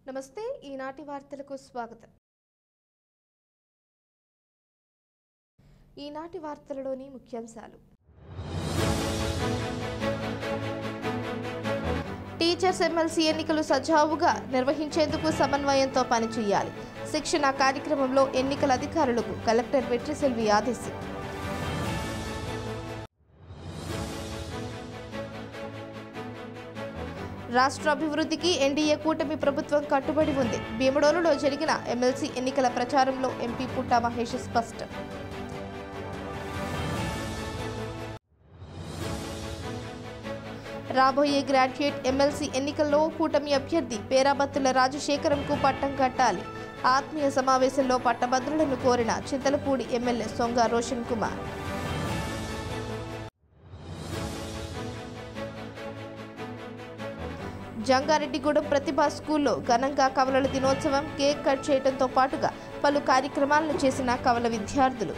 నమస్తే ఈనాటి వార్తలకు స్వాగతం. ఈనాటి వార్తలలోని ముఖ్యాంశాలు. టీచర్స్ ఎమ్మెల్సీ ఎన్నికలు సజావుగా నిర్వహించేందుకు సమన్వయంతో పనిచేయాలి. శిక్షణ కార్యక్రమంలో ఎన్నికల అధికారులకు కలెక్టర్ వెట్రిసెల్వి ఆదేశం. రాష్ట్ర అభివృద్ధికి ఎన్డీఏ కూటమి ప్రభుత్వం కట్టుబడి ఉంది. భీమడోలులో జరిగిన ఎమ్మెల్సీ ఎన్నికల ప్రచారంలో ఎంపీ పుట్టా మహేష్ స్పష్టం. రాబోయే గ్రాడ్యుయేట్ ఎమ్మెల్సీ ఎన్నికల్లో కూటమి అభ్యర్థి పేరాబత్తుల రాజశేఖరంకు పట్టం కట్టాలి. ఆత్మీయ సమావేశంలో పట్టభద్రులను కోరిన చింతలపూడి ఎమ్మెల్యే సొంగ రోషన్ కుమార్. జంగారెడ్డిగూడెం ప్రతిభా స్కూల్లో ఘనంగా కవలల దినోత్సవం, కేక్ కట్ చేయడంతో పాటుగా పలు కార్యక్రమాలను చేసిన కవల విద్యార్థులు.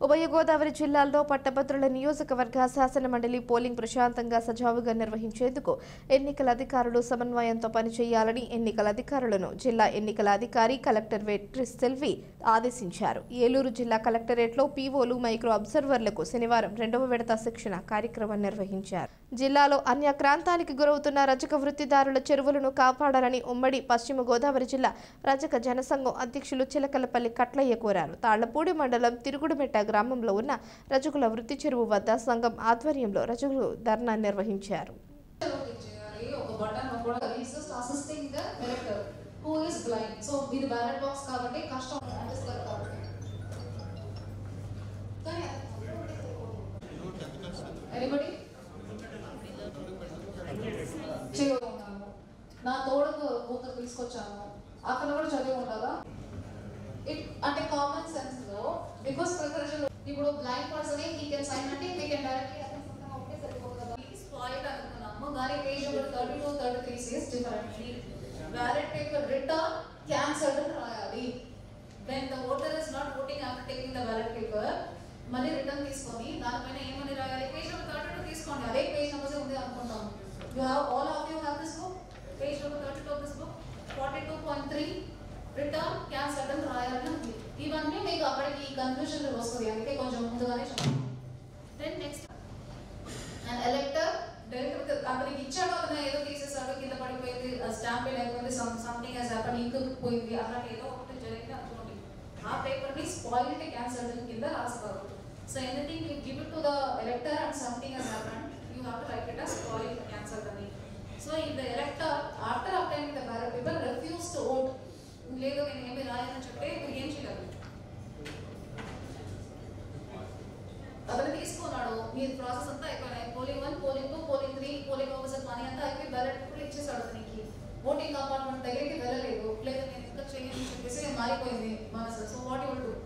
ఉభయ గోదావరి జిల్లాల్లో పట్టభద్రుల నియోజకవర్గ శాసన మండలి పోలింగ్ ప్రశాంతంగా సజావుగా నిర్వహించేందుకు ఎన్నికల అధికారులు సమన్వయంతో పనిచేయాలని ఎన్నికల అధికారులను జిల్లా ఎన్నికల అధికారి కలెక్టర్ వెట్రిసెల్వి ఆదేశించారు. ఏలూరు జిల్లా కలెక్టరేట్లో పీఓలు, మైక్రో అబ్జర్వర్లకు శనివారం 2వ విడత శిక్షణ కార్యక్రమం నిర్వహించారు. జిల్లాలో అన్యాక్రాంతానికి గురవుతున్న రజక వృత్తిదారుల చెరువులను కాపాడాలని ఉమ్మడి పశ్చిమ గోదావరి జిల్లా రజక జనసంఘం అధ్యక్షులు చిలకలపల్లి కట్లయ్య కోరారు. తాళ్లపూడి మండలం తిరుగుడుమెట్ట గ్రామంలో ఉన్న రజకుల వృత్తి చెరువు వద్ద సంఘం ఆధ్వర్యంలో రజకులు ధర్నా నిర్వహించారు. నా తోడుకు కూతురు తీసుకొచ్చాను, అక్కడ కూడా చదివి ఉండాలా అంటే కామన్ సెన్స్ లో. బికాస్ ప్రిపరేషన్ ఇప్పుడు blind person he can sign అంటే వీ కెన్ డైరెక్ట్లీ అసలు ఓకే సరిపోతుంది. స్పాయిల్ అనుకున్నాము కానీ page number 32 33 says differently ballot paper return cancelled అని రాయాలి. Then the voter is not voting after taking the ballot paper మళ్ళీ return తీసుకొని దానిపైన ఏమని రాయాలి, పేజ్ నెంబర్ 32 తీసుకోండి, అదే పేజ్ నెంబర్స్ ఉంది అనుకుంటాము. You have all of you have this book, page number 32 of this book, 42.3 return cancel and రాయాలని ఉంది. ఇవన్నీ మీకు అప్పటికి కన్ఫ్యూజన్ వస్తుంది, అందుకే కొంచెం ముందుగానే చెప్పండి. Then next and elector direct అక్కడికి ఇచ్చాడు, అతను ఏదో తీసేసాడు, కింద పడిపోయింది, స్టాంప్ లేకపోతే సంథింగ్ హస్ హ్యాపెన్, ఇంక్ పోయింది, అలాంటి ఏదో ఒకటి జరిగింది అనుకోండి. ఆ పేపర్ ని స్పాయిల్డ్ క్యాన్సల్డ్ కింద రాస్తారు. So anything you give it to the elector and something has happen, you have to write it as spoiled cancelled ani. So if the elector after obtaining the ballot paper refuse to vote, ledo nenu emi raayani cheppe మీరు ఏం చేయలేరు. అతను తీసుకున్నాడు, మీ process అంతా అయిపోయింది, polling 1, polling 2, polling 3, polling officer money అంతా అయిపోయి ballot కూడా ఇచ్చేసాడు అతనికి. ఓటింగ్ అపార్ట్మెంట్ దగ్గరికి వెళ్ళలేదు, లేదా నేను ఇంకా చేయని చెప్పేసి మారిపోయింది మనసు. So what you will do?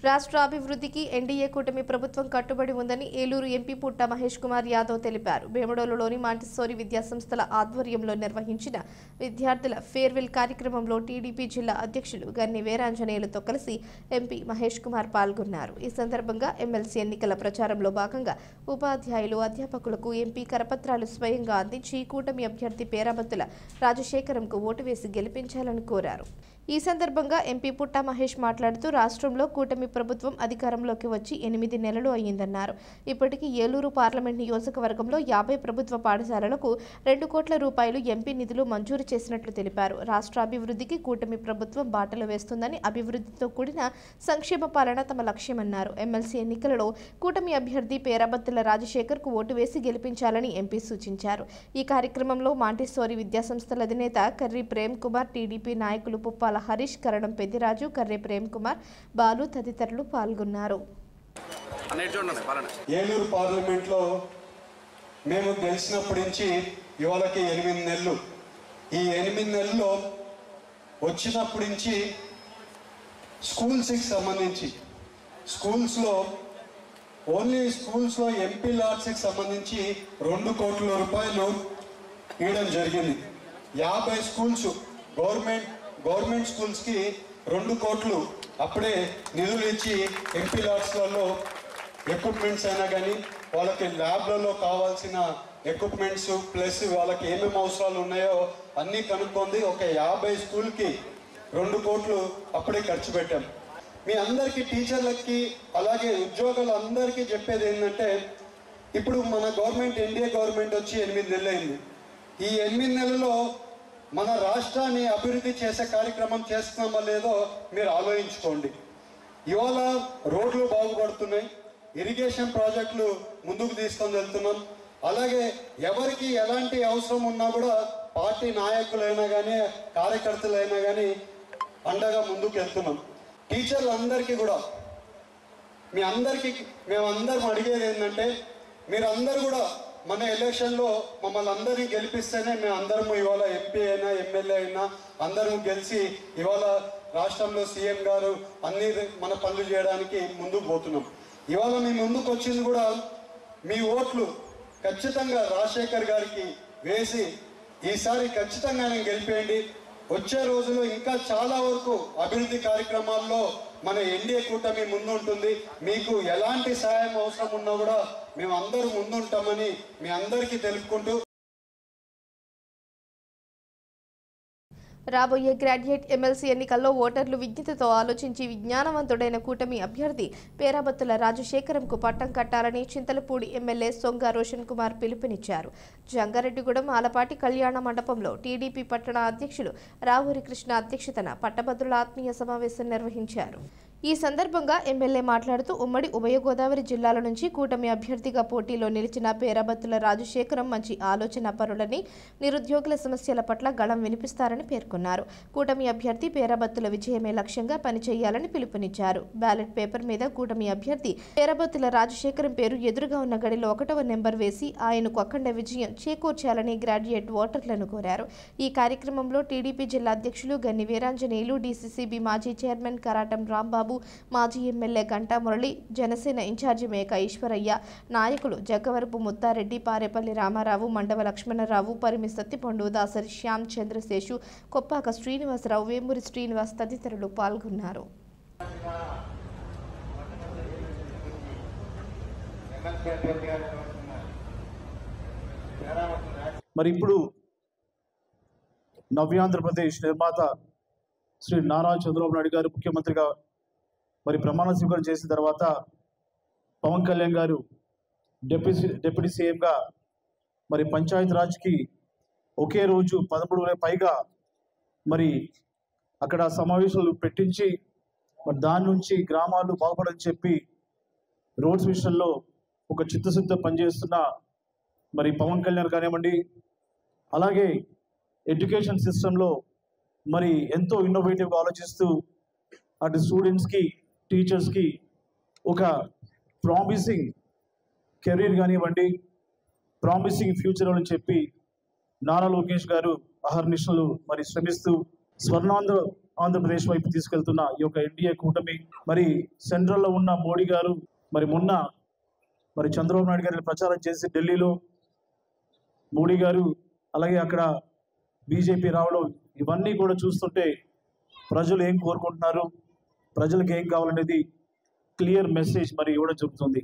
రాష్ట్ర అభివృద్ధికి ఎన్డీఏ కూటమి ప్రభుత్వం కట్టుబడి ఉందని ఏలూరు ఎంపీ పుట్టా మహేష్ కుమార్ యాదవ్ తెలిపారు. భీమడోలులోని మాంటిస్సోరీ విద్యాసంస్థల ఆధ్వర్యంలో నిర్వహించిన విద్యార్థుల ఫేర్వెల్ కార్యక్రమంలో టీడీపీ జిల్లా అధ్యక్షులు గన్ని వీరాంజనేయులతో కలిసి ఎంపీ మహేష్ కుమార్ పాల్గొన్నారు. ఈ సందర్భంగా ఎమ్మెల్సీ ఎన్నికల ప్రచారంలో భాగంగా ఉపాధ్యాయులు, అధ్యాపకులకు ఎంపీ కరపత్రాలు స్వయంగా అందించి కూటమి అభ్యర్థి పేరాబత్తుల రాజశేఖరంకు ఓటు వేసి గెలిపించాలని కోరారు. ఈ సందర్భంగా ఎంపీ పుట్టా మహేష్ మాట్లాడుతూ రాష్ట్రంలో కూటమి ప్రభుత్వం అధికారంలోకి వచ్చి 8 నెలలు అయ్యిందన్నారు. ఇప్పటికీ ఏలూరు పార్లమెంట్ నియోజకవర్గంలో 50 ప్రభుత్వ పాఠశాలలకు 2 కోట్ల రూపాయలు ఎంపీ నిధులు మంజూరు చేసినట్లు తెలిపారు. రాష్ట్ర అభివృద్ధికి కూటమి ప్రభుత్వం బాటలు వేస్తుందని, అభివృద్ధితో కూడిన సంక్షేమ పాలన తమ లక్ష్యమన్నారు. ఎమ్మెల్సీ ఎన్నికలలో కూటమి అభ్యర్థి పేరాబత్తుల రాజశేఖర్కు ఓటు వేసి గెలిపించాలని ఎంపీ సూచించారు. ఈ కార్యక్రమంలో మాంటిస్సోరీ విద్యాసంస్థల అధినేత కర్రీ ప్రేమ్ కుమార్, టీడీపీ నాయకులు పుప్పాల హరీష్, కరణం పెద్దిరాజు, కర్రే ప్రేమ్ కుమార్, బాలు తదితరులు పాల్గొన్నారు. ఏలూరు పార్లమెంట్ లో మేము గెలిచినప్పటి నుంచి ఇవాళకి 8 నెలలు. ఈ 8 నెలల్లో వచ్చినప్పటి నుంచి స్కూల్స్కి సంబంధించి స్కూల్స్లో ఎంపీ లాట్స్కి సంబంధించి 2 కోట్ల రూపాయలు ఇవ్వడం జరిగింది. 50 స్కూల్స్ గవర్నమెంట్ స్కూల్స్ కి 2 కోట్లు అప్పుడే నిధులు ఇచ్చి ఎంపీ లాట్స్లలో ఎక్విప్మెంట్స్ అయినా కానీ వాళ్ళకి ల్యాబ్లలో కావాల్సిన ఎక్విప్మెంట్స్ ప్లస్ వాళ్ళకి ఏమేమి అవసరాలు ఉన్నాయో అన్నీ కనుక్కుంది. ఒక 50 స్కూల్కి 2 కోట్లు అప్పుడే ఖర్చు పెట్టాం. మీ అందరికీ టీచర్లకి అలాగే ఉద్యోగులు అందరికీ చెప్పేది ఏంటంటే, ఇప్పుడు మన గవర్నమెంట్ ఎన్డీఏ గవర్నమెంట్ వచ్చి 8 నెలలు అయింది. ఈ 8 నెలల్లో మన రాష్ట్రాన్ని అభివృద్ధి చేసే కార్యక్రమం చేస్తున్నామో లేదో మీరు ఆలోచించుకోండి. ఇవాళ రోడ్లు బాగుపడుతున్నాయి, ఇరిగేషన్ ప్రాజెక్టులు ముందుకు తీసుకొని వెళ్తున్నాం. అలాగే ఎవరికి ఎలాంటి అవసరం ఉన్నా కూడా పార్టీ నాయకులైనా కానీ కార్యకర్తలైనా కానీ అండగా ముందుకు వెళ్తున్నాం. టీచర్లందరికీ కూడా మీ అందరికీ మేమందరం అడిగేది ఏంటంటే, మీరందరూ కూడా మన ఎలక్షన్లో మమ్మల్ని అందరినీ గెలిపిస్తేనే మేము అందరము ఇవాళ ఎంపీ అయినా ఎమ్మెల్యే అయినా అందరం గెలిచి ఇవాళ రాష్ట్రంలో సీఎం గారు అన్ని మన పనులు చేయడానికి ముందుకు పోతున్నాం. ఇవాళ మీ ముందుకు వచ్చింది కూడా మీ ఓట్లు ఖచ్చితంగా రాజశేఖర్ గారికి వేసి ఈసారి ఖచ్చితంగా ఆయన గెలిపేయండి. వచ్చే రోజుల్లో ఇంకా చాలా వరకు అభివృద్ధి కార్యక్రమాల్లో మన ఎన్డీఏ కూటమి ముందుంటుంది. మీకు ఎలాంటి సహాయం అవసరం ఉన్నా కూడా మేము అందరూ ముందుంటామని మీ అందరికీ తెలుపుకుంటూ, రాబోయే గ్రాడ్యుయేట్ ఎమ్మెల్సీ ఎన్నికల్లో ఓటర్లు విజ్ఞతతో ఆలోచించి విజ్ఞానవంతుడైన కూటమి అభ్యర్థి పేరాబత్తుల రాజశేఖరంకు పట్టం కట్టాలని చింతలపూడి ఎమ్మెల్యే సొంగ రోషన్ కుమార్ పిలుపునిచ్చారు. జంగారెడ్డిగూడెం ఆలపాటి కళ్యాణ మండపంలో టీడీపీ పట్టణ అధ్యక్షులు రావూరి కృష్ణ అధ్యక్షతన పట్టభద్రుల ఆత్మీయ సమావేశం నిర్వహించారు. ఈ సందర్భంగా ఎమ్మెల్యే మాట్లాడుతూ ఉమ్మడి ఉభయ గోదావరి జిల్లాల నుంచి కూటమి అభ్యర్థిగా పోటీలో నిలిచిన పేరాబత్తుల రాజశేఖరం మంచి ఆలోచన పరులని, నిరుద్యోగుల సమస్యల పట్ల గళం వినిపిస్తారని పేర్కొన్నారు. కూటమి అభ్యర్థి పేరాబత్తుల విజయమే లక్ష్యంగా పనిచేయాలని పిలుపునిచ్చారు. బ్యాలెట్ పేపర్ మీద కూటమి అభ్యర్థి పేరాబత్తుల రాజశేఖరం పేరు ఎదురుగా ఉన్న గడిలో 1వ నెంబర్ వేసి ఆయనకు అఖండ విజయం చేకూర్చాలని గ్రాడ్యుయేట్ ఓటర్లను కోరారు. ఈ కార్యక్రమంలో టీడీపీ జిల్లా అధ్యక్షులు గన్ని వీరాంజనేయులు, డీసీసీబీ మాజీ చైర్మన్ కరాటం రాంబాబు, మాజీ ఎమ్మెల్యే గంటా మురళి, జనసేన ఇన్ఛార్జి మేక ఈశ్వరయ్య, నాయకులు జగ్గవరపు ముత్తారెడ్డి, పారేపల్లి రామారావు, మండవ లక్ష్మణరావు, పరిమి సత్తిపండు, దాసరి శ్యామ్ చంద్రశేషు, కొప్పాక శ్రీనివాసరావు, వేమూరి శ్రీనివాస్ తదితరులు పాల్గొన్నారు. మరి ఇప్పుడు నవ్యాంధ్రప్రదేశ్ నిర్మాత శ్రీ నారా చంద్రబాబు నాయుడు గారు ముఖ్యమంత్రిగా మరి ప్రమాణ స్వీకారం చేసిన తర్వాత పవన్ కళ్యాణ్ గారు డిప్యూటీ సీఎంగా మరి పంచాయత్ రాజ్కి ఒకే రోజు 13 పైగా మరి అక్కడ సమావేశాలు పెట్టించి మరి దాని నుంచి గ్రామాలు బాగుపడని చెప్పి రోడ్స్ విషయంలో ఒక చిత్తశుద్ధితో పనిచేస్తున్న మరి పవన్ కళ్యాణ్ కానివ్వండి, అలాగే ఎడ్యుకేషన్ సిస్టంలో మరి ఎంతో ఇన్నోవేటివ్గా ఆలోచిస్తూ అటు స్టూడెంట్స్కి టీచర్స్కి ఒక ప్రామిసింగ్ కెరీర్ కానివ్వండి, ప్రామిసింగ్ ఫ్యూచర్ అని చెప్పి నారా లోకేష్ గారు అహర్నిశలు మరి శ్రమిస్తూ ఆంధ్రప్రదేశ్ వైపు తీసుకెళ్తున్న ఈ యొక్క ఎన్డీఏ కూటమి, మరి సెంట్రల్లో ఉన్న మోడీ గారు మరి మొన్న మరి చంద్రబాబు నాయుడు గారిని ప్రచారం చేసి ఢిల్లీలో మోడీ గారు అలాగే అక్కడ బీజేపీ రావడం, ఇవన్నీ కూడా చూస్తుంటే ప్రజలు ఏం కోరుకుంటున్నారు, ప్రజలకు ఏం కావాలనేది క్లియర్ మెసేజ్ మరి ఇవ్వడం జరుగుతుంది.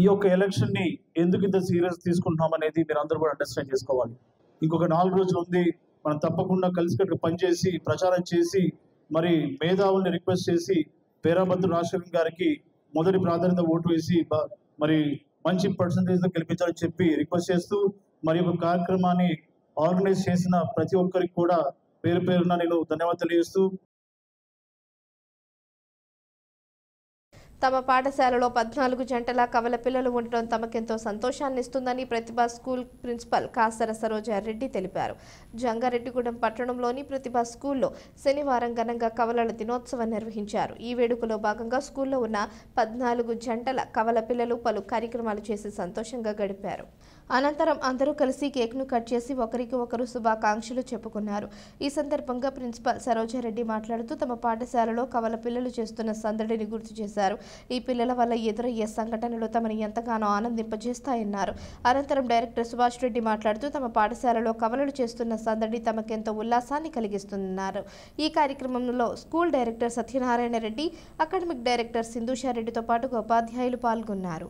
ఈ యొక్క ఎలక్షన్ని ఎందుకు ఇంత సీరియస్ తీసుకుంటున్నాం అనేది మీరు అందరూ కూడా అండర్స్టాండ్ చేసుకోవాలి. ఇంకొక 4 రోజులు ఉంది, మనం తప్పకుండా కలిసికట్టుగా పనిచేసి ప్రచారం చేసి మరి మేధావుల్ని రిక్వెస్ట్ చేసి పేరాబత్తుల రాజశేఖర్ గారికి మొదటి ప్రాధాన్యత ఓటు వేసి మరి మంచి పర్సంటేజ్తో గెలిపించాలని చెప్పి రిక్వెస్ట్ చేస్తూ మరి ఒక కార్యక్రమాన్ని ఆర్గనైజ్ చేసిన ప్రతి ఒక్కరికి కూడా పేరు పేరున నేను ధన్యవాదాలు తెలియజేస్తూ, తమ పాఠశాలలో 14 జంటల కవల పిల్లలు ఉండడం తమకెంతో సంతోషాన్ని ఇస్తుందని ప్రతిభా స్కూల్ ప్రిన్సిపల్ కాసర సరోజారెడ్డి తెలిపారు. జంగారెడ్డిగూడెం పట్టణంలోని ప్రతిభా స్కూల్లో శనివారం ఘనంగా కవలల దినోత్సవం నిర్వహించారు. ఈ వేడుకలో భాగంగా స్కూల్లో ఉన్న 14 జంటల కవల పిల్లలు పలు కార్యక్రమాలు చేసి సంతోషంగా గడిపారు. అనంతరం అందరూ కలిసి కేక్ను కట్ చేసి ఒకరికి ఒకరు శుభాకాంక్షలు చెప్పుకున్నారు. ఈ సందర్భంగా ప్రిన్సిపల్ సరోజారెడ్డి మాట్లాడుతూ తమ పాఠశాలలో కవల పిల్లలు చేస్తున్న సందడిని గుర్తు చేశారు. ఈ పిల్లల వల్ల ఎదురయ్యే సంఘటనలు తమని ఎంతగానో ఆనందింపజేస్తాయన్నారు. అనంతరం డైరెక్టర్ సుభాష్ రెడ్డి మాట్లాడుతూ తమ పాఠశాలలో కవలలు చేస్తున్న సందడి తమకెంతో ఉల్లాసాన్ని కలిగిస్తుందన్నారు. ఈ కార్యక్రమంలో school director Satyanarayana Reddy, academic director సింధూషారెడ్డితో పాటుగా ఉపాధ్యాయులు పాల్గొన్నారు.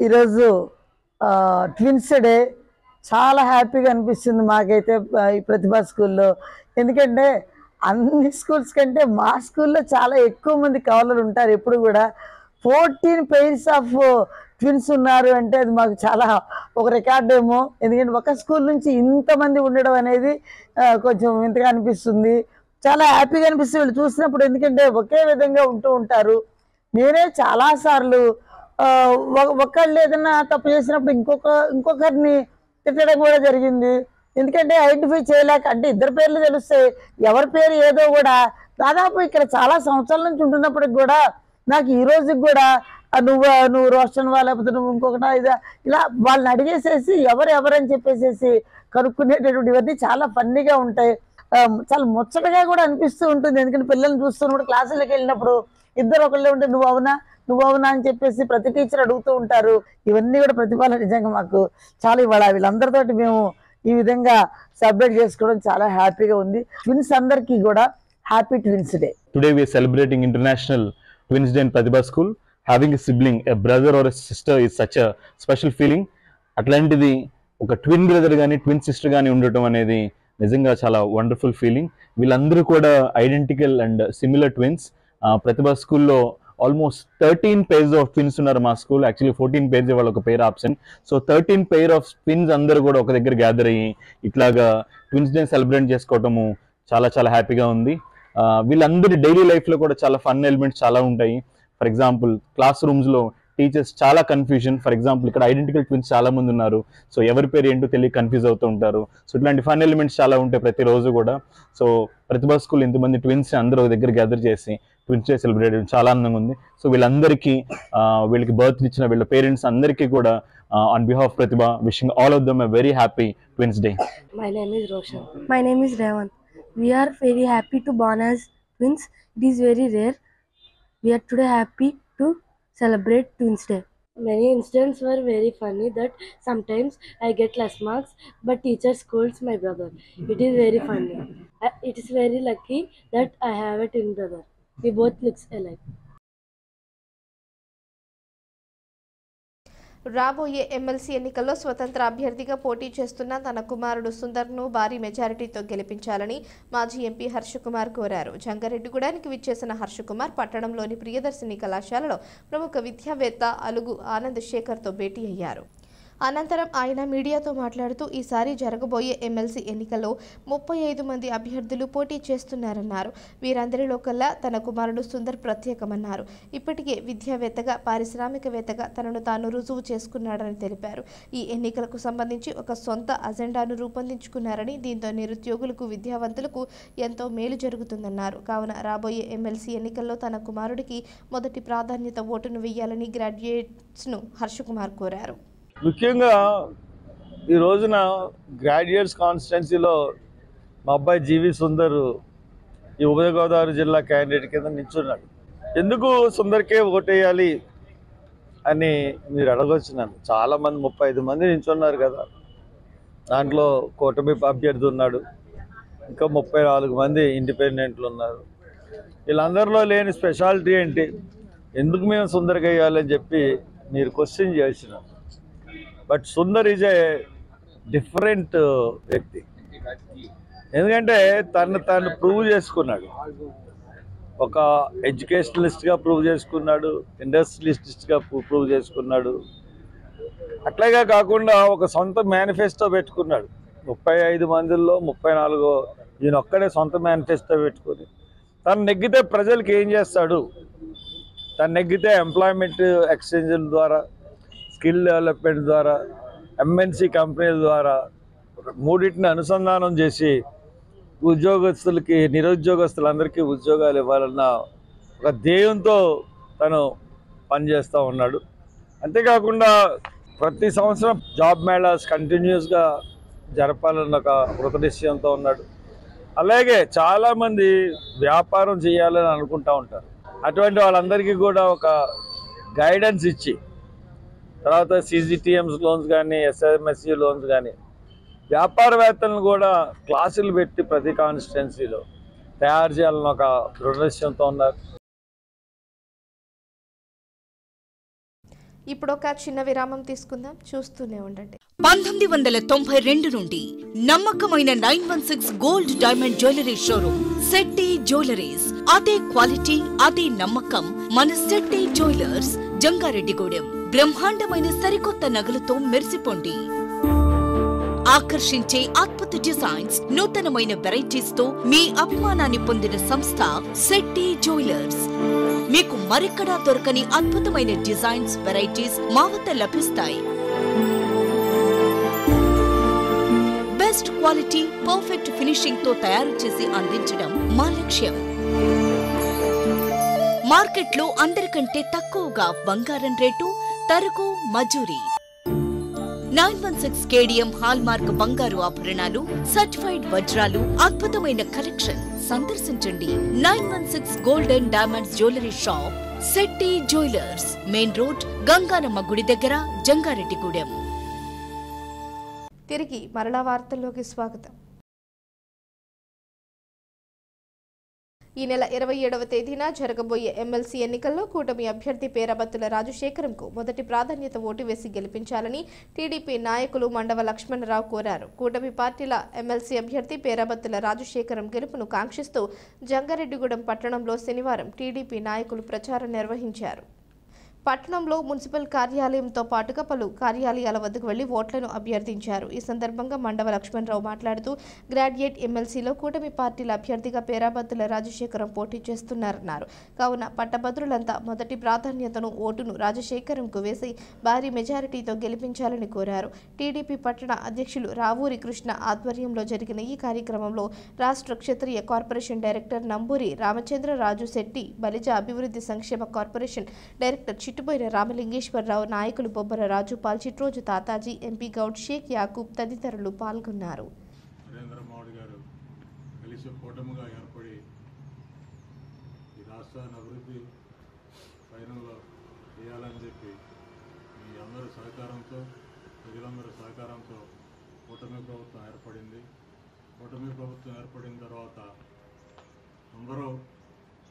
ఈరోజు ట్విన్స్ డే చాలా హ్యాపీగా అనిపిస్తుంది మాకైతే ఈ ప్రతిభా స్కూల్లో. ఎందుకంటే అన్ని స్కూల్స్ కంటే మా స్కూల్లో చాలా ఎక్కువ మంది కవలలు ఉంటారు. ఎప్పుడు కూడా 14 pairs ఆఫ్ ట్విన్స్ ఉన్నారు అంటే అది మాకు చాలా ఒక రికార్డ్ ఏమో. ఎందుకంటే ఒక స్కూల్ నుంచి ఇంతమంది ఉండడం అనేది కొంచెం ఇంతగా అనిపిస్తుంది. చాలా హ్యాపీగా అనిపిస్తుంది వీళ్ళు చూసినప్పుడు. ఎందుకంటే ఒకే విధంగా ఉంటూ ఉంటారు. నేనే చాలాసార్లు ఒకళ్ళు ఏదైనా తప్పు చేసినప్పుడు ఇంకొకరిని తిట్టడం కూడా జరిగింది. ఎందుకంటే ఐడెంటిఫై చేయలేక, అంటే ఇద్దరు పేర్లు తెలుస్తాయి, ఎవరి పేరు ఏదో కూడా. దాదాపు ఇక్కడ చాలా సంవత్సరాల నుంచి ఉంటున్నప్పటికి కూడా నాకు ఈ రోజుకి కూడా నువ్వు రోషన్ వా లేకపోతే నువ్వు ఇంకొకటా ఇదా ఇలా వాళ్ళని అడిగేసేసి ఎవరని చెప్పేసేసి కనుక్కునేటటువంటి ఇవన్నీ చాలా ఫన్నీగా ఉంటాయి. చాలా ముచ్చటగా కూడా అనిపిస్తూ ఉంటుంది. ఎందుకంటే పిల్లల్ని చూస్తున్నప్పుడు క్లాసులకు వెళ్ళినప్పుడు ఇద్దరు ఒకళ్ళే ఉంటే నువ్వు అవునా అని చెప్పేసి ప్రతి టీచర్ అడుగుతూ ఉంటారు. ఇవన్నీ కూడా ప్రతిఫలం నిజంగా మాకు చాలా ఇవాళ వీళ్ళందరితోటి మేము ఈ విధంగా సెలబ్రేట్ చేసుకోవడం చాలా హ్యాపీగా ఉంది. ట్విన్స్ అందరికీ కూడా happy twins day. Today we are celebrating International Twins Day in Pratibha School. Having a sibling, a brother or a sister is such a special feeling. అట్లాంటిది ఒక ట్విన్ బ్రదర్ కానీ ట్విన్ సిస్టర్ కానీ ఉండటం అనేది నిజంగా చాలా వండర్ఫుల్ ఫీలింగ్. వీళ్ళందరూ కూడా ఐడెంటికల్ అండ్ సిమిలర్ ట్విన్స్. ప్రతిభా స్కూల్లో ఆల్మోస్ట్ 13 pairs ఆఫ్ ట్విన్స్ ఉన్నారు మా స్కూల్. యాక్చువల్లీ 14 pairs వాళ్ళ ఒక pair option. So 13 pair of twins అందరూ కూడా ఒక దగ్గర గ్యాదర్ అయ్యి ఇట్లాగా ట్విన్స్ డే సెలబ్రేట్ చేసుకోవటము చాలా చాలా హ్యాపీగా ఉంది. వీళ్ళందరి డైలీ లైఫ్లో కూడా చాలా ఫన్ ఎలిమెంట్స్ చాలా ఉంటాయి. ఫర్ ఎగ్జాంపుల్ క్లాస్ రూమ్స్లో టీచర్స్ చాలా కన్ఫ్యూజన్. ఫర్ ఎగ్జాంపుల్ ఇక్కడ ఐడెంటికల్ ట్విన్స్ చాలా మంది ఉన్నారు. సో ఎవరి పేరు ఏంటో తెలియ కన్ఫ్యూజ్ అవుతూ ఉంటారు. సో ఇట్లాంటి ఫన్ ఎలిమెంట్స్ చాలా ఉంటాయి ప్రతిరోజు కూడా. సో ప్రతిభా స్కూల్ ఇంతమంది ట్విన్స్ అందరూ ఒక దగ్గర గ్యాదర్ చేసి ట్విన్స్ డే సెలబ్రేట్ చేయడం చాలా ఆనందంగా ఉంది. సో వీళ్ళందరికీ వీళ్ళకి బర్త్ ఇచ్చిన వీళ్ళ పేరెంట్స్ అందరికీ కూడా on behalf of Pratibha wishing all of them a very happy twins day. My name is Roshan. My name is Revan. We are very happy to born as twins. It is very rare. We are today happy to celebrate Twins Day. Many incidents were very funny that sometimes I get less marks but teacher scolds my brother. It is very funny. It is very lucky that I have a twin brother. We both looks alike. రాబోయే MLC ఎన్నికల్లో స్వతంత్ర అభ్యర్థిగా పోటీ చేస్తున్న తన కుమారుడు సుందర్ను భారీ మెజారిటీతో గెలిపించాలని మాజీ ఎంపీ హర్షకుమార్ కోరారు. జంగారెడ్డిగూడానికి విచ్చేసిన హర్షకుమార్ పట్టణంలోని ప్రియదర్శిని కళాశాలలో ప్రముఖ విద్యావేత్త అలుగు ఆనంద్ శేఖర్తో భేటీ అయ్యారు. అనంతరం ఆయన మీడియాతో మాట్లాడుతూ ఈసారి జరగబోయే ఎమ్మెల్సీ ఎన్నికల్లో 35 మంది అభ్యర్థులు పోటీ చేస్తున్నారన్నారు. వీరందరిలో కల్లా తన కుమారుడు సుందర్ ప్రత్యేకమన్నారు. ఇప్పటికే విద్యావేత్తగా పారిశ్రామికవేత్తగా తనను తాను రుజువు చేసుకున్నాడని తెలిపారు. ఈ ఎన్నికలకు సంబంధించి ఒక సొంత అజెండాను రూపొందించుకున్నారని, దీంతో నిరుద్యోగులకు విద్యావంతులకు ఎంతో మేలు జరుగుతుందన్నారు. కావున రాబోయే ఎమ్మెల్సీ ఎన్నికల్లో తన కుమారుడికి మొదటి ప్రాధాన్యత ఓటును వేయాలని గ్రాడ్యుయేట్స్ను హర్షకుమార్ కోరారు. ముఖ్యంగా ఈ రోజున గ్రాడ్యుయేట్స్ కాన్స్టిట్యున్సీలో మా అబ్బాయి జీవి సుందర్ ఈ ఉభయ గోదావరి జిల్లా క్యాండిడేట్ కింద నిల్చున్నాడు. ఎందుకు సుందర్కే ఓటేయాలి అని మీరు అడగవచ్చు నన్ను. చాలామంది 35 మంది నిల్చున్నారు కదా, దాంట్లో కూటమి అభ్యర్థి ఉన్నాడు, ఇంకా 34 మంది ఇండిపెండెంట్లు ఉన్నారు. వీళ్ళందరిలో లేని స్పెషాలిటీ ఏంటి, ఎందుకు మేము సుందర్కి వేయాలని చెప్పి మీరు క్వశ్చన్ చేసినారు. But Sundar is a different వ్యక్తి. ఎందుకంటే తను ప్రూవ్ చేసుకున్నాడు, ఒక ఎడ్యుకేషనలిస్ట్గా ప్రూవ్ చేసుకున్నాడు, ఇండస్ట్రియలిస్ట్గా ప్రూవ్ చేసుకున్నాడు. అట్లాగే కాకుండా ఒక సొంత మేనిఫెస్టో పెట్టుకున్నాడు. 35 మందిలో 34 ఈయన ఒక్కడే సొంత మేనిఫెస్టో పెట్టుకుని తను నెగ్గితే ప్రజలకు ఏం చేస్తాడు, తను నెగ్గితే ఎంప్లాయ్మెంట్ ఎక్స్చేంజ్ల ద్వారా, స్కిల్ డెవలప్మెంట్ ద్వారా, ఎంఎన్సి కంపెనీల ద్వారా మూడింటిని అనుసంధానం చేసి ఉద్యోగస్తులకి, నిరుద్యోగస్తులందరికీ ఉద్యోగాలు ఇవ్వాలన్న ఒక ధ్యేయంతో తను పనిచేస్తూ ఉన్నాడు. అంతేకాకుండా ప్రతి సంవత్సరం జాబ్ మేళాస్ కంటిన్యూస్గా జరపాలన్న ఒక కృతనిశ్చయంతో ఉన్నాడు. అలాగే చాలామంది వ్యాపారం చేయాలని అనుకుంటూ ఉంటారు. అటువంటి వాళ్ళందరికీ కూడా ఒక గైడెన్స్ ఇచ్చి, తర్వాత సిజిటిఎమ్స్ లోన్స్ కానీ, ఎస్ఎంఎస్సి లోన్స్ కానీ, వ్యాపారవేత్తలను కూడా క్లాసులు పెట్టి ప్రతి కాన్స్టిట్యున్సీలో తయారు చేయాలని ఒక దృఢనిశ్చయంతో ఉన్నారు. ఇప్పుడు ఒక చిన్న విరామం తీసుకుందాం, చూస్తూనే ఉండండి. 1992 నుండి నమ్మకమైన 916 gold diamond jewellery showroom Shetty jewelleries. అదే క్వాలిటీ, అదే నమ్మకం మన శెట్టి జ్యువెలర్స్, జంగారెడ్డిగూడెం. బ్రహ్మాండమైన సరికొత్త నగలతో మెరిసిపోండి. ఆకర్షించే అద్భుత డిజైన్స్, నూతనమైన వెరైటీస్ తో మీ అభిమానాన్ని పొందిన సంస్థ శెట్టి జ్యువెలర్స్. మీకు మరెక్కడా దొరకని అద్భుతమైన డిజైన్స్, వెరైటీస్ మా వద్ద లభిస్తాయి. బెస్ట్ క్వాలిటీ, పర్ఫెక్ట్ ఫినిషింగ్ తో తయారు చేసి అందించడం మా లక్ష్యం. మార్కెట్లో అందరికంటే తక్కువగా బంగారం రేటు, తరుగు, మజూరీ. 916 కేడిఎం హాల్మార్క్ బంగారు ఆభరణాలు, సర్టిఫైడ్ వజ్రాలు, అద్భుతమైన కలెక్షన్. సందర్శించండి 916 gold and diamonds jewellery shop, Shetty jewellers, main road, Ganganamma గుడి దగ్గర, జంగారెడ్డిగూడెం. తిరిగి మరలా వార్తల్లోకి స్వాగతం. ఈ నెల 27వ తేదీన జరగబోయే ఎమ్మెల్సీ ఎన్నికల్లో కూటమి అభ్యర్థి పేరాబత్తుల రాజశేఖరంకు మొదటి ప్రాధాన్యత ఓటు వేసి గెలిపించాలని టీడీపీ నాయకులు మండవ లక్ష్మణరావు కోరారు. కూటమి పార్టీల ఎమ్మెల్సీ అభ్యర్థి పేరాబత్తుల రాజశేఖరం గెలుపును కాంక్షిస్తూ జంగారెడ్డిగూడెం పట్టణంలో శనివారం టీడీపీ నాయకులు ప్రచారం నిర్వహించారు. పట్టణంలో మున్సిపల్ కార్యాలయంతో పాటుగా పలు కార్యాలయాల వద్దకు వెళ్లి ఓట్లను అభ్యర్థించారు. ఈ సందర్భంగా మండవ లక్ష్మణరావు మాట్లాడుతూ గ్రాడ్యుయేట్ ఎమ్మెల్సీలో కూటమి పార్టీల అభ్యర్థిగా పేరాబత్తుల రాజశేఖరం పోటీ చేస్తున్నారన్నారు. కావున పట్టభద్రులంతా మొదటి ప్రాధాన్యతను ఓటును రాజశేఖరంకు వేసి భారీ మెజారిటీతో గెలిపించాలని కోరారు. టీడీపీ పట్టణ అధ్యక్షులు రావూరి కృష్ణ ఆధ్వర్యంలో జరిగిన ఈ కార్యక్రమంలో రాష్ట్ర క్షత్రియ కార్పొరేషన్ డైరెక్టర్ నంబూరి రామచంద్రరాజు శెట్టి, బలిజ అభివృద్ధి సంక్షేమ కార్పొరేషన్ డైరెక్టర్ చిట్టుబోయిన రామలింగేశ్వరరావు, నాయకులు బొబ్బర రాజు, పాల్చిట్రోజు తాతాజీ, ఎంపీ గౌడ్, షేక్ యాకూబ్ తదితరులు పాల్గొన్నారు. నరేంద్ర మోడీ గారు కలిసి కూటమిగా ఏర్పడి ఈ రాష్ట్రాన్ని అభివృద్ధి పయనంలో చేయాలని చెప్పి మీ అందరి సహకారంతో, ప్రజలందరి సహకారంతో కూటమి ప్రభుత్వం ఏర్పడింది. కూటమి ప్రభుత్వం ఏర్పడిన తర్వాత అందరూ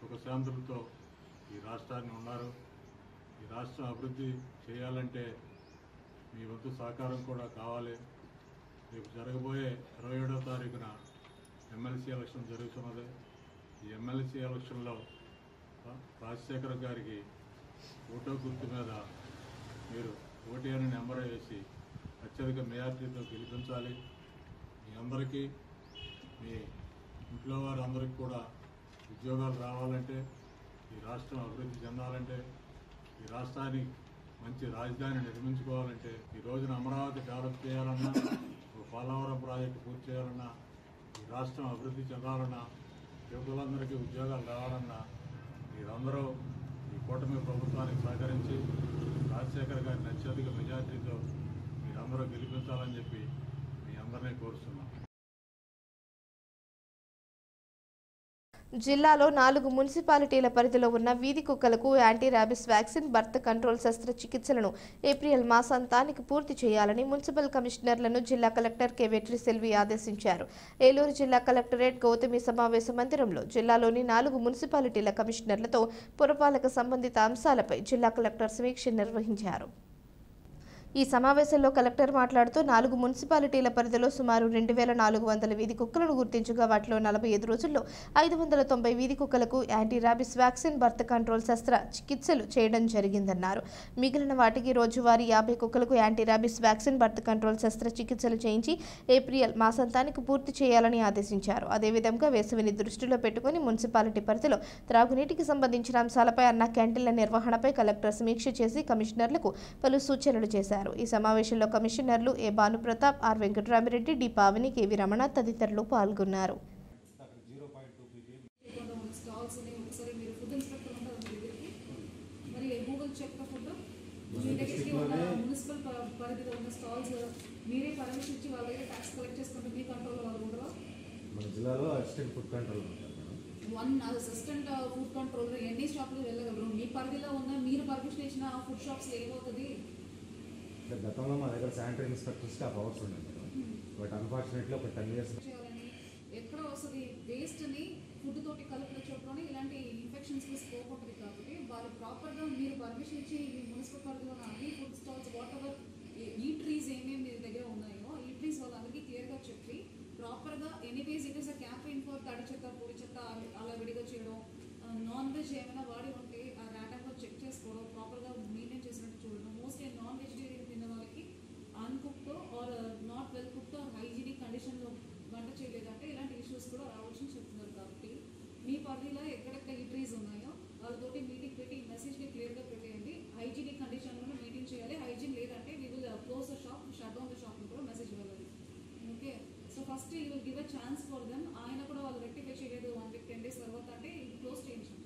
సుఖశాంతులతో ఈ రాష్ట్రాన్ని ఉన్నారు. ఈ రాష్ట్రం అభివృద్ధి చేయాలంటే మీ వంతు సహకారం కూడా కావాలి. రేపు జరగబోయే 27వ తారీఖున ఎమ్మెల్సీ ఎలక్షన్ జరుగుతున్నది. ఈ ఎమ్మెల్సీ ఎలక్షన్లో రాజశేఖర్ గారికి ఓటో గుర్తు మీద మీరు ఓటీ అని నెంబర్ వేసి అత్యధిక మెజార్టీతో గెలిపించాలి. మీ అందరికీ, మీ ఇంట్లో వారందరికీ కూడా ఉద్యోగాలు రావాలంటే, ఈ రాష్ట్రం అభివృద్ధి చెందాలంటే, ఈ రాష్ట్రానికి మంచి రాజధాని నిర్మించుకోవాలంటే, ఈ రోజున అమరావతి డెవలప్ చేయాలన్నా, పోలవరం ప్రాజెక్టు పూర్తి చేయాలన్నా, ఈ రాష్ట్రం అభివృద్ధి చెందాలన్నా, యువకులందరికీ ఉద్యోగాలు రావాలన్నా మీరందరూ ఈ కూటమి ప్రభుత్వానికి సహకరించి రాజశేఖర్ గారిని అత్యధిక మెజార్టీతో మీరందరూ గెలిపించాలని చెప్పి మీ అందరినీ కోరుతున్నాం. జిల్లాలో 4 మున్సిపాలిటీల పరిధిలో ఉన్న వీధి కుక్కలకు anti rabies vaccine, birth control శస్త్రచికిత్సలను ఏప్రిల్ మాసాంతానికి పూర్తి చేయాలని మున్సిపల్ కమిషనర్లను జిల్లా కలెక్టర్ కె వెట్రిసెల్వి ఆదేశించారు. ఏలూరు జిల్లా కలెక్టరేట్ గౌతమి సమావేశ మందిరంలో జిల్లాలోని 4 మున్సిపాలిటీల కమిషనర్లతో పురపాలక సంబంధిత అంశాలపై జిల్లా కలెక్టర్ సమీక్ష నిర్వహించారు. ఈ సమావేశంలో కలెక్టర్ మాట్లాడుతూ 4 మున్సిపాలిటీల పరిధిలో సుమారు 2400 వీధి కుక్కలను గుర్తించగా వాటిలో 45 రోజుల్లో 590 వీధి కుక్కలకు anti rabies vaccine birth control శస్త్ర చికిత్సలు చేయడం జరిగిందన్నారు. మిగిలిన వాటికి రోజువారీ 50 కుక్కలకు anti rabies vaccine birth control శస్త్ర చికిత్సలు చేయించి ఏప్రిల్ మాసాంతానికి పూర్తి చేయాలని ఆదేశించారు. అదేవిధంగా వేసవిని దృష్టిలో పెట్టుకుని మున్సిపాలిటీ పరిధిలో త్రాగునీటికి సంబంధించిన అంశాలపై అన్న క్యాంటీన్ల నిర్వహణపై కలెక్టర్ సమీక్ష చేసి కమిషనర్లకు పలు సూచనలు చేశారు. ఈ సమావేశంలో కమిషనర్లు A Bhanupratap, R Venkataramireddy, D Pavani, K V Ramana తదితరులు పాల్గొన్నారు. అసిస్టెంట్ ఫుడ్ కంట్రోలర్ ఎన్ని షాపులు వెళ్ళగలరు? మీ పరిధిలో ఉన్న మీరు పర్మిషన్ ఇచ్చిన ఫుడ్ షాప్స్ ఏమవుతుంది? గతంలో మా దగ్గర శానిటరీ ఇన్స్పెక్టర్స్కి ఆ పవర్స్ ఉండేది, బట్ అన్ఫార్చునేట్లీ ఒక 10 years ఎక్కడ వస్తుంది వేస్ట్ని ఫుడ్ తోటి కలిపిన చోట్లోనే ఇలాంటి ఇన్ఫెక్షన్స్కి స్కోప్ ఉంటుంది. కాబట్టి వాళ్ళు ప్రాపర్గా మీరు పర్మిషన్ ఇచ్చి మున్సిపల్ పరిధిలో ఉన్న అన్ని ఫుడ్ స్టాల్స్ వాట్ ఎవర్ ఈట్రీస్ ఏమేమి మీ దగ్గర ఉన్నాయో ఈట్రీస్ వాళ్ళందరికీ క్లియర్గా చెప్పి ప్రాపర్గా anyways it is a campaign for తడి చెత్త పొడి చెత్త అలా విడిగా చేయడం, నాన్ వెజ్ ఏమైనా వాడి ఉంటే ఆ ర్యాటంగా చెక్ చేసుకోవడం, ప్రాపర్గా మెయింటైన్ చేసినట్టు చూడడం. మోస్ట్లీ నాన్ వెజిటేరియన్ తిన్న వాళ్ళకి అన్కుక్తో ఆర్ నాట్ వెల్ కుక్తో ఆర్ హైజీనిక్ కండిషన్లో వంట చేయలేదంటే ఇలాంటి ఇష్యూస్ కూడా రావచ్చు చెప్తున్నారు. కాబట్టి మీ పరిధిలో ఎక్కడెక్కడ ఈట్రీస్ ఉన్నాయో వాళ్ళతోటి మీటింగ్ పెట్టి ఈ మెసేజ్ని క్లియర్గా పెట్టేయండి. హైజీనిక్ కండిషన్లో మెయింటైన్ చేయాలి. హైజీన్ లేదంటే we will close the shop, shut down the shop కూడా మెసేజ్ వెళ్ళాలి. Okay, so first you will give a chance for them. ఆయన కూడా వాళ్ళు రెక్టిఫై చేయలేదు 1 week 10 days తర్వాత అంటే క్లోజ్ చేయించండి.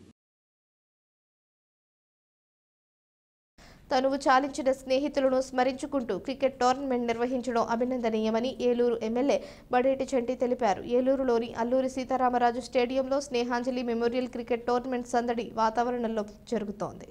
తనువు చాలించిన స్నేహితులను స్మరించుకుంటూ క్రికెట్ టోర్నమెంట్ నిర్వహించడం అభినందనీయమని ఏలూరు ఎమ్మెల్యే బడేటి చంటి తెలిపారు. ఏలూరులోని అల్లూరి సీతారామరాజు స్టేడియంలో స్నేహాంజలి మెమోరియల్ క్రికెట్ టోర్నమెంట్ సందడి వాతావరణంలో జరుగుతోంది.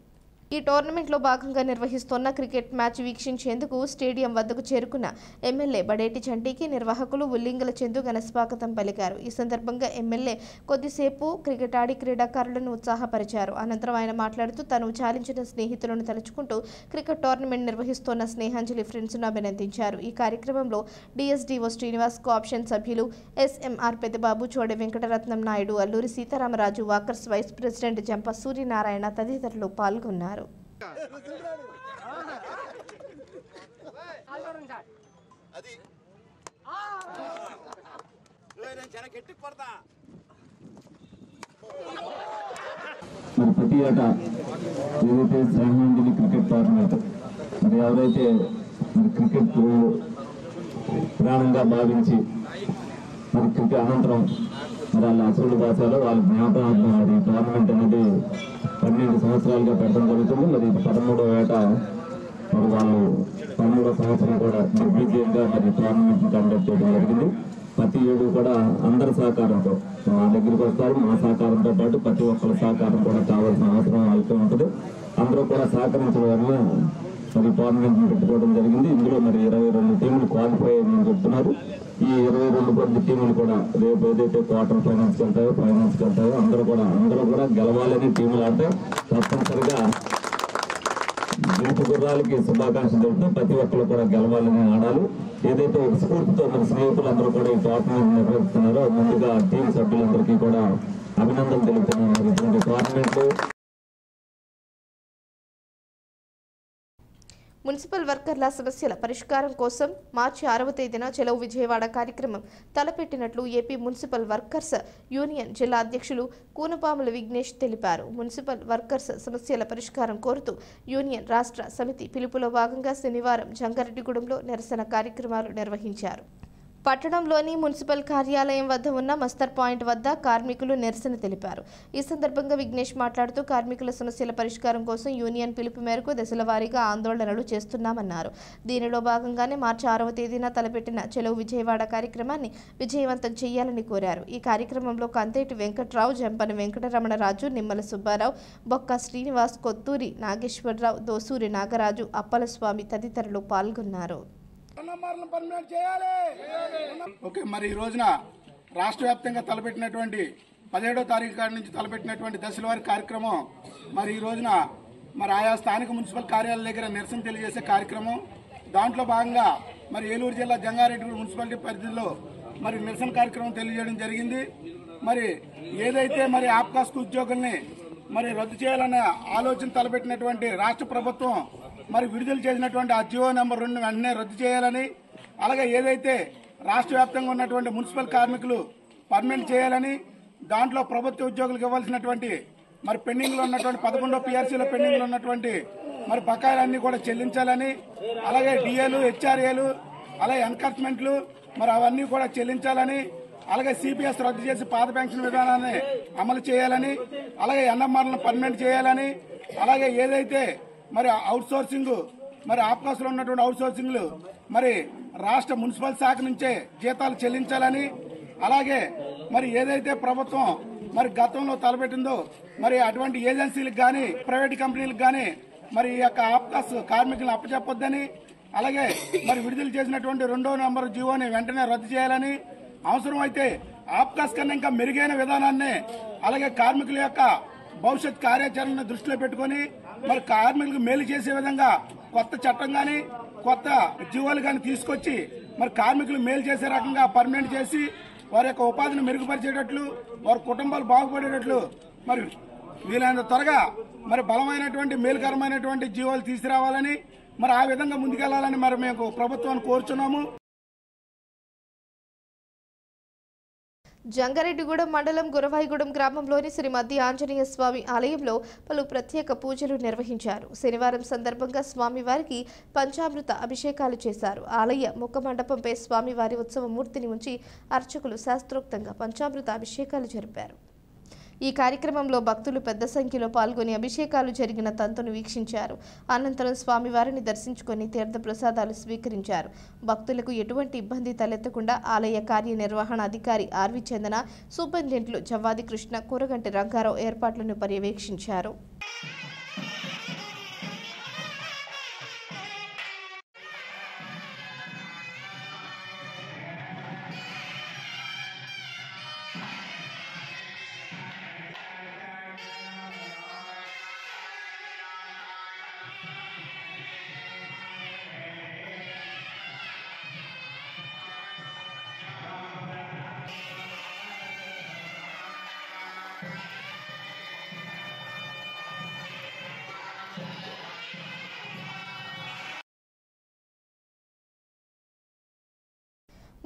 ఈ టోర్నమెంట్లో భాగంగా నిర్వహిస్తున్న క్రికెట్ మ్యాచ్ వీక్షించేందుకు స్టేడియం వద్దకు చేరుకున్న ఎమ్మెల్యే బడేటి చంటికి నిర్వాహకులు ఉల్లింగల చందు ఘనస్వాగతం పలికారు. ఈ సందర్భంగా ఎమ్మెల్యే కొద్దిసేపు క్రికెట్ ఆడి క్రీడాకారులను ఉత్సాహపరిచారు. అనంతరం ఆయన మాట్లాడుతూ తను చాలించిన స్నేహితులను తలుచుకుంటూ క్రికెట్ టోర్నమెంట్ నిర్వహిస్తున్న స్నేహాంజలి ఫ్రెండ్స్ను అభినందించారు. ఈ కార్యక్రమంలో డిఎస్డిఓ శ్రీనివాస్, కోఆప్షన్ సభ్యులు SMR Peddababu, Chode Venkataratnam Naidu, Alluri Sitaramaraju walkers vice president Jampa Suryanarayana తదితరులు పాల్గొన్నారు. మరి ప్రతి ఏటా ఏదైతే స్నేహాంజలి క్రికెట్ టోర్నమెంట్ మరి ఎవరైతే మరి క్రికెట్ ప్రాణంగా భావించి మరి క్రికెట్ అనంతరం మరి వాళ్ళ అసలు భాషలో వాళ్ళ జ్ఞాపకార్థం మరి టోర్నమెంట్ అనేది 12 సంవత్సరాలుగా పెట్టడం జరుగుతుంది. మరి 13వ ఏట మరి వాళ్ళు 13వ సంవత్సరం కూడా దిగ్విజయంగా మరి టోర్నమెంట్ కండక్ట్ చేయడం జరిగింది. ప్రతి ఏడు కూడా అందరి సహకారంతో మా దగ్గరికి వస్తారు. మా సహకారంతో పాటు ప్రతి ఒక్కరి సహకారం కూడా కావాల్సిన అవసరం వాళ్ళతో ఉంటుంది. అందరూ కూడా సహకరించడం వల్ల మరి టోర్నమెంట్ పెట్టుకోవడం జరిగింది. ఇందులో మరి 22 టీములు క్వాలిఫై అయ్యాయని చెప్తున్నారు. ఈ 22 టీములు కూడా రేపు ఏదైతే క్వార్టర్ ఫైనల్స్కి వెళ్తాయో, ఫైనల్స్కి వెళ్తాయో అందరూ కూడా గెలవాలని టీములు ఆడితే తప్పనిసరిగా గెలుపు గుర్రాలకి శుభాకాంక్షలు తెలుపుతూ ప్రతి ఒక్కరు కూడా గెలవాలని ఆడాలి. ఏదైతే ఒక స్ఫూర్తితో మన స్నేహితులందరూ కూడా ఈ టోర్నమెంట్ నిర్వహిస్తున్నారో ముందుగా టీం సభ్యులందరికీ కూడా అభినందనలు తెలుపుతున్నాను. మరి ఇటువంటి టోర్నమెంట్లు మున్సిపల్ వర్కర్ల సమస్యల పరిష్కారం కోసం మార్చి 6వ తేదీన చలో విజయవాడ కార్యక్రమం తలపెట్టినట్లు ఏపీ మున్సిపల్ వర్కర్స్ యూనియన్ జిల్లా అధ్యక్షులు కూనపాముల విఘ్నేష్ తెలిపారు. మున్సిపల్ వర్కర్స్ సమస్యల పరిష్కారం కోరుతూ యూనియన్ రాష్ట్ర సమితి పిలుపులో భాగంగా శనివారం జంగారెడ్డిగూడెంలో నిరసన కార్యక్రమాలు నిర్వహించారు. పట్టణంలోని మున్సిపల్ కార్యాలయం వద్ద ఉన్న మస్తర్ పాయింట్ వద్ద కార్మికులు నిరసన తెలిపారు. ఈ సందర్భంగా విఘ్నేష్ మాట్లాడుతూ కార్మికుల సమస్యల పరిష్కారం కోసం యూనియన్ పిలుపు మేరకు దశల వారీగా ఆందోళనలు చేస్తున్నామన్నారు. దీనిలో భాగంగానే మార్చి 6వ తేదీన తలపెట్టిన చలో విజయవాడ కార్యక్రమాన్ని విజయవంతం చేయాలని కోరారు. ఈ కార్యక్రమంలో కంతేటి వెంకట్రావు, జంపన వెంకటరమణరాజు, నిమ్మల సుబ్బారావు, బొక్క శ్రీనివాస్, కొత్తూరి నాగేశ్వరరావు, దోసూరి నాగరాజు, అప్పలస్వామి తదితరులు పాల్గొన్నారు. ఓకే, మరి ఈ రోజున రాష్ట్ర వ్యాప్తంగా తలపెట్టినటువంటి 17వ తారీఖు కాడి నుంచి తలపెట్టినటువంటి దశల వారి కార్యక్రమం మరి ఈ రోజున మరి ఆయా స్థానిక మున్సిపల్ కార్యాలయాల దగ్గర నిరసన తెలియజేసే కార్యక్రమం. దాంట్లో భాగంగా మరి ఏలూరు జిల్లా జంగారెడ్డిగూడెం మున్సిపాలిటీ పరిధిలో మరి నిరసన కార్యక్రమం తెలియజేయడం జరిగింది. మరి ఏదైతే మరి ఆప్కాస్కు ఉద్యోగుల్ని మరి రద్దు చేయాలనే ఆలోచన తలపెట్టినటువంటి రాష్ట్ర ప్రభుత్వం మరి విడుదల చేసినటువంటి ఆ జీవో నెంబర్ 2 వెంటనే రద్దు చేయాలని, అలాగే ఏదైతే రాష్ట్ర వ్యాప్తంగా ఉన్నటువంటి మున్సిపల్ కార్మికులు పర్మనెంట్ చేయాలని, దాంట్లో ప్రభుత్వ ఉద్యోగులకు ఇవ్వాల్సినటువంటి మరి పెండింగ్ లో ఉన్నటువంటి 11వ PRCలో పెండింగ్ లో ఉన్నటువంటి మరి బకాయిలన్నీ కూడా చెల్లించాలని, అలాగే డిఏలు, హెచ్ఆర్ఏలు, అలాగే ఎన్కర్స్మెంట్లు మరి అవన్నీ కూడా చెల్లించాలని, అలాగే సిపిఎస్ రద్దు చేసి పాత పెన్షన్ విధానాన్ని అమలు చేయాలని, అలాగే ఎన్ఎంఆర్లను పర్మనెంట్ చేయాలని, అలాగే ఏదైతే మరి అవుట్ సోర్సింగ్ మరి ఆప్కాస్లో ఉన్నటువంటి అవుట్ సోర్సింగ్లు మరి రాష్ట్ర మున్సిపల్ శాఖ నుంచే జీతాలు చెల్లించాలని, అలాగే మరి ఏదైతే ప్రభుత్వం మరి గతంలో తలపెట్టిందో మరి అటువంటి ఏజెన్సీలకు కానీ ప్రైవేట్ కంపెనీలకు కానీ మరి ఈ యొక్క ఆప్కాస్ కార్మికులను అప్పచెప్పొద్దని, అలాగే మరి విడుదల చేసినటువంటి 2వ నంబర్ జీవోని వెంటనే రద్దు చేయాలని, అవసరమైతే ఆప్కాస్ కన్నా ఇంకా మెరుగైన విధానాన్ని అలాగే కార్మికుల యొక్క భవిష్యత్ కార్యాచరణను దృష్టిలో పెట్టుకుని మరి కార్మికులకు మేలు చేసే విధంగా కొత్త చట్టం కానీ కొత్త జీవోలు కానీ తీసుకొచ్చి మరి కార్మికులు మేలు చేసే రకంగా పర్మనెంట్ చేసి వారి యొక్క ఉపాధిని మెరుగుపరిచేటట్లు, వారి కుటుంబాలు బాగుపడేటట్లు మరి వీలైనంత త్వరగా మరి బలమైనటువంటి మేలుకరమైనటువంటి జీవోలు తీసుకురావాలని, మరి ఆ విధంగా ముందుకెళ్లాలని మరి మేము ప్రభుత్వాన్ని కోరుచున్నాము. జంగారెడ్డిగూడెం మండలం గురవాయిగూడెం గ్రామంలోని శ్రీ మధ్య ఆంజనేయ స్వామి ఆలయంలో పలు ప్రత్యేక పూజలు నిర్వహించారు. శనివారం సందర్భంగా స్వామివారికి పంచామృత అభిషేకాలు చేశారు. ఆలయ ముఖ మండపంపై స్వామివారి ఉత్సవ మూర్తిని ఉంచి అర్చకులు శాస్త్రోక్తంగా పంచామృత అభిషేకాలు జరిపారు. ఈ కార్యక్రమంలో భక్తులు పెద్ద సంఖ్యలో పాల్గొని అభిషేకాలు జరిగిన తంతును వీక్షించారు. అనంతరం స్వామివారిని దర్శించుకొని తీర్థ ప్రసాదాలు స్వీకరించారు. భక్తులకు ఎటువంటి ఇబ్బంది తలెత్తకుండా ఆలయ కార్యనిర్వహణ అధికారి ఆర్వి చందన, సూపరింటెండెంట్లు జవ్వాది కృష్ణ, కూరగంటి రంగారావు ఏర్పాట్లను పర్యవేక్షించారు.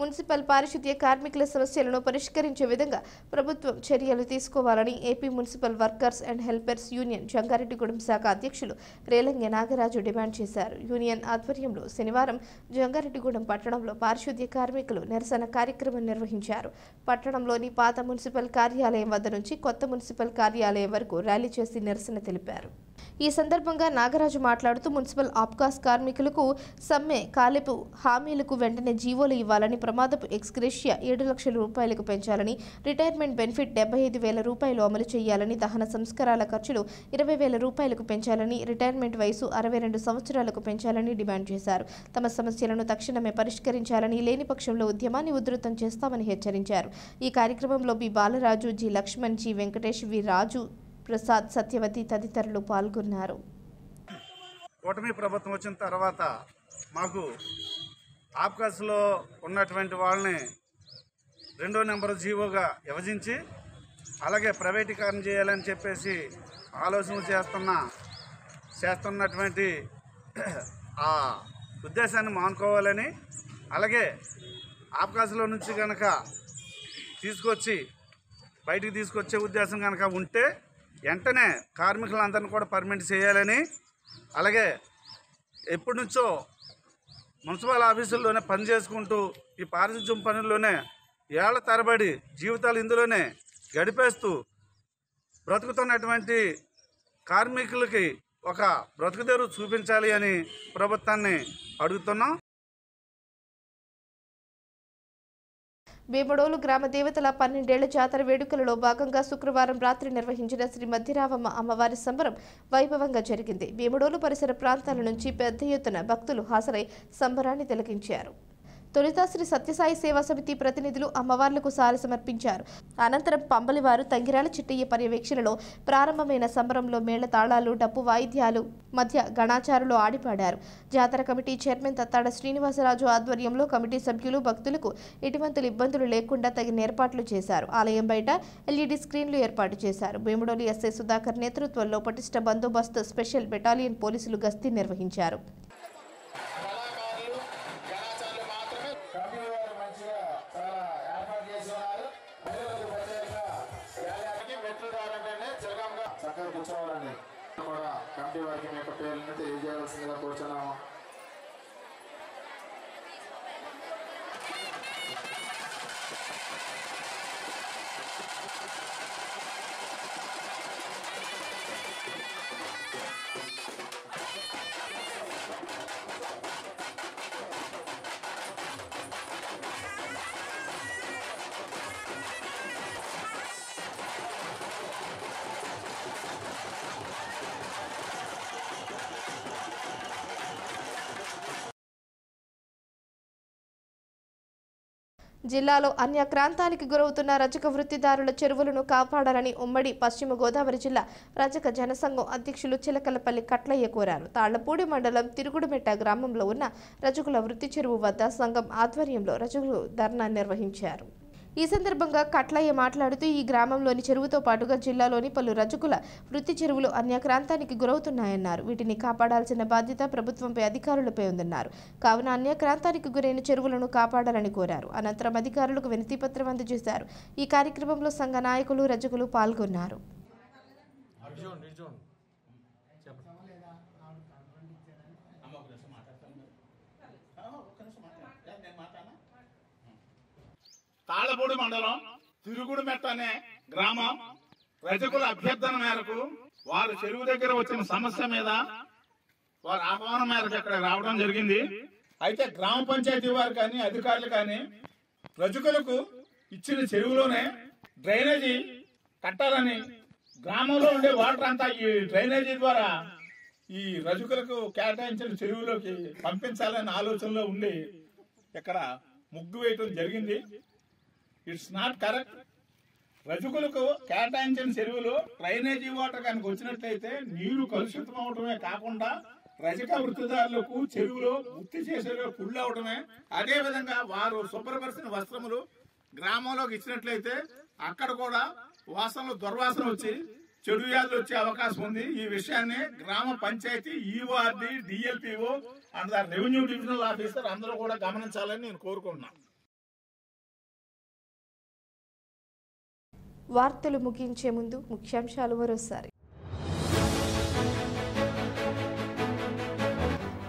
మున్సిపల్ పారిశుద్ధ్య కార్మికుల సమస్యలను పరిష్కరించే విధంగా ప్రభుత్వం చర్యలు తీసుకోవాలని AP municipal workers and helpers union Jangareddygudem శాఖ అధ్యక్షులు రేలంగి నాగరాజు డిమాండ్ చేశారు. యూనియన్ ఆధ్వర్యంలో శనివారం జంగారెడ్డిగూడెం పట్టణంలో పారిశుద్ధ్య కార్మికులు నిరసన కార్యక్రమం నిర్వహించారు. పట్టణంలోని పాత మున్సిపల్ కార్యాలయం వద్ద నుంచి కొత్త మున్సిపల్ కార్యాలయం వరకు ర్యాలీ చేసి నిరసన తెలిపారు. ఈ సందర్భంగా నాగరాజు మాట్లాడుతూ మున్సిపల్ ఆప్కాస్ కార్మికులకు సమ్మె కాలపు హామీలకు వెంటనే జీవోలు ఇవ్వాలని, ప్రమాదపు ఎక్స్గ్రేషియా 7 లక్షల రూపాయలకు పెంచాలని, రిటైర్మెంట్ బెనిఫిట్ 75,000 రూపాయలు అమలు చేయాలని, దహన సంస్కారాల ఖర్చులు 20,000 రూపాయలకు పెంచాలని, రిటైర్మెంట్ వయసు 62 సంవత్సరాలకు పెంచాలని డిమాండ్ చేశారు. తమ సమస్యలను తక్షణమే పరిష్కరించాలని, లేని పక్షంలో ఉద్యమాన్ని ఉధృతం చేస్తామని హెచ్చరించారు. ఈ కార్యక్రమంలో B Balaraju, G Lakshman, G Venkatesh, V Raju Prasad, Satyavathi తదితరులు పాల్గొన్నారు. కూటమి ప్రభుత్వం వచ్చిన తర్వాత మాకు ఆప్కాస్లో ఉన్నటువంటి వాళ్ళని 2వ నెంబర్ జీవోగా విభజించి అలాగే ప్రైవేటీకరణ చేయాలని చెప్పేసి ఆలోచనలు చేస్తున్నటువంటి ఆ ఉద్దేశాన్ని మానుకోవాలని, అలాగే ఆప్కాస్లో నుంచి కనుక బయటికి తీసుకొచ్చే ఉద్దేశం కనుక ఉంటే వెంటనే కార్మికులందరినీ కూడా పర్మనెంట్ చేయాలని, అలాగే ఎప్పటి నుంచో మున్సిపల్ ఆఫీసుల్లోనే పని చేసుకుంటూ ఈ పారిశుధ్యం పనుల్లోనే ఏళ్ల తరబడి జీవితాలు ఇందులోనే గడిపేస్తూ బ్రతుకుతున్నటువంటి కార్మికులకి ఒక బ్రతుకుదేరు చూపించాలి అని ప్రభుత్వాన్ని అడుగుతున్నాం. వేమడోలు గ్రామ దేవతల 12 ఏళ్ల జాతర వేడుకలలో భాగంగా శుక్రవారం రాత్రి నిర్వహించిన శ్రీ మధ్యరావమ్మ అమ్మవారి సంబరం వైభవంగా జరిగింది. వేమడోలు పరిసర ప్రాంతాల నుంచి పెద్ద ఎత్తున భక్తులు హాజరై సంబరాన్ని తిలకించారు. తొలుత శ్రీ సత్యసాయి సేవా సమితి ప్రతినిధులు అమ్మవార్లకు సారి సమర్పించారు. అనంతరం పంబలివారు తంగిరాల చిట్టయ్య పర్యవేక్షణలో ప్రారంభమైన సంబరంలో మేళ తాళాలు, డప్పు వాయిద్యాలు మధ్య గణాచారులు ఆడిపాడారు. జాతర కమిటీ చైర్మన్ తత్తాడ శ్రీనివాసరాజు ఆధ్వర్యంలో కమిటీ సభ్యులు భక్తులకు ఎటువంటి ఇబ్బందులు లేకుండా తగిన ఏర్పాట్లు చేశారు. ఆలయం బయట ఎల్ఈడి స్క్రీన్లు ఏర్పాటు చేశారు. భీముడోలి ఎస్ఐ సుధాకర్ నేతృత్వంలో పటిష్ట బందోబస్తు స్పెషల్ బెటాలియన్ పోలీసులు గస్తీ నిర్వహించారు. కూర్చోవాలని కూడా కమిటీ వారికి మీ యొక్క పేర్లను తెలియజేయవలసిందిగా కూర్చున్నాము. జిల్లాలో అన్యాక్రాంతానికి గురవుతున్న రజక వృత్తిదారుల చెరువులను కాపాడాలని ఉమ్మడి పశ్చిమ గోదావరి జిల్లా రజక జనసంఘం అధ్యక్షులు చిలకలపల్లి కట్లయ్య కోరారు. తాళ్లపూడి మండలం తిరుగుడుమెట్ట గ్రామంలో ఉన్న రజకుల వృత్తి చెరువు వద్ద సంఘం ఆధ్వర్యంలో రజకులు ధర్నా నిర్వహించారు. ఈ సందర్భంగా కట్లయ్య మాట్లాడుతూ ఈ గ్రామంలోని చెరువుతో పాటుగా జిల్లాలోని పలు రజకుల వృత్తి చెరువులు అన్యాక్రాంతానికి గురవుతున్నాయన్నారు. వీటిని కాపాడాల్సిన బాధ్యత ప్రభుత్వంపై అధికారులపై ఉందన్నారు. కావున అన్యాక్రాంతానికి గురైన చెరువులను కాపాడాలని కోరారు. అనంతరం అధికారులకు వినతిపత్రం అందజేశారు. ఈ కార్యక్రమంలో సంఘ నాయకులు, రజకులు పాల్గొన్నారు. తాళ్లపూడి మండలం తిరుగుడుమెట్ట అనే గ్రామం రజకుల అభ్యర్థన మేరకు వారు చెరువు దగ్గర వచ్చిన సమస్య మీద వారి ఆహ్వానం మేరకు ఇక్కడ రావడం జరిగింది. అయితే గ్రామ పంచాయతీ వారు కానీ అధికారులు కానీ రజకులకు ఇచ్చిన చెరువులోనే డ్రైనేజీ కట్టాలని, గ్రామంలో ఉండే వాటర్ అంతా ఈ డ్రైనేజీ ద్వారా ఈ రజకులకు కేటాయించిన చెరువులోకి పంపించాలనే ఆలోచనలో ఉండి ఇక్కడ ముగ్గు వేయటం జరిగింది. It's not correct. రజకులకు కేటాయించిన చెరువులు డ్రైనేజీ వాటర్ కనుక వచ్చినట్లయితే నీరు కలుషితం అవడమే కాకుండా రజక వృత్తిదారులకు చెరువులో వృత్తి చేసేలో పుళ్ళు అవడమే, అదే విధంగా వారు శుభ్రపరిచిన వస్త్రములు గ్రామంలోకి ఇచ్చినట్లయితే అక్కడ కూడా వాసనలు దుర్వాసన వచ్చి చెడు వ్యాధులు వచ్చే అవకాశం ఉంది. ఈ విషయాన్ని గ్రామ పంచాయతీ, EORD, DLPO and revenue divisional officer అందరూ కూడా గమనించాలని నేను కోరుకుంటున్నాను. వార్తలు ముగించే ముందు ముఖ్యాంశాలు మరోసారి.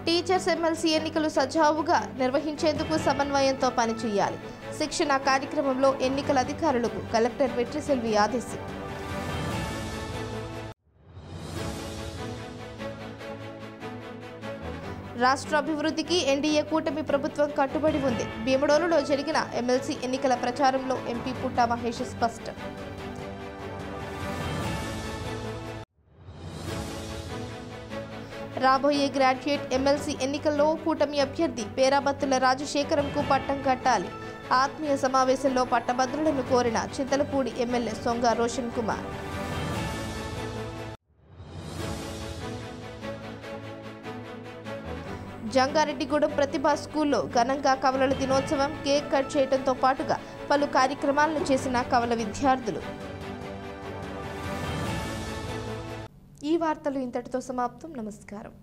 టీచర్స్ ఎమ్మెల్సీ ఎన్నికలు సజావుగా నిర్వహించేందుకు సమన్వయంతో పనిచేయాలి. శిక్షణ కార్యక్రమంలో ఎన్నికల అధికారులకు కలెక్టర్ వెట్రిసెల్వి ఆదేశం. రాష్ట్ర అభివృద్ధికి ఎన్డీఏ కూటమి ప్రభుత్వం కట్టుబడి ఉంది. భీమడోలులో జరిగిన ఎమ్మెల్సీ ఎన్నికల ప్రచారంలో ఎంపీ పుట్టా మహేష్ స్పష్టం. రాబోయే గ్రాడ్యుయేట్ ఎమ్మెల్సీ ఎన్నికల్లో కూటమి అభ్యర్థి పేరాబత్తుల రాజశేఖరంకు పట్టం కట్టాలి. ఆత్మీయ సమావేశంలో పట్టభద్రులను కోరిన చింతలపూడి ఎమ్మెల్యే సొంగ రోషన్ కుమార్. జంగారెడ్డిగూడెం ప్రతిభా స్కూల్లో ఘనంగా కవలల దినోత్సవం, కేక్ కట్ చేయడంతో పాటుగా పలు కార్యక్రమాలను చేసిన కవల విద్యార్థులు. ఈ వార్తలు ఇంతటితో సమాప్తం. నమస్కారం.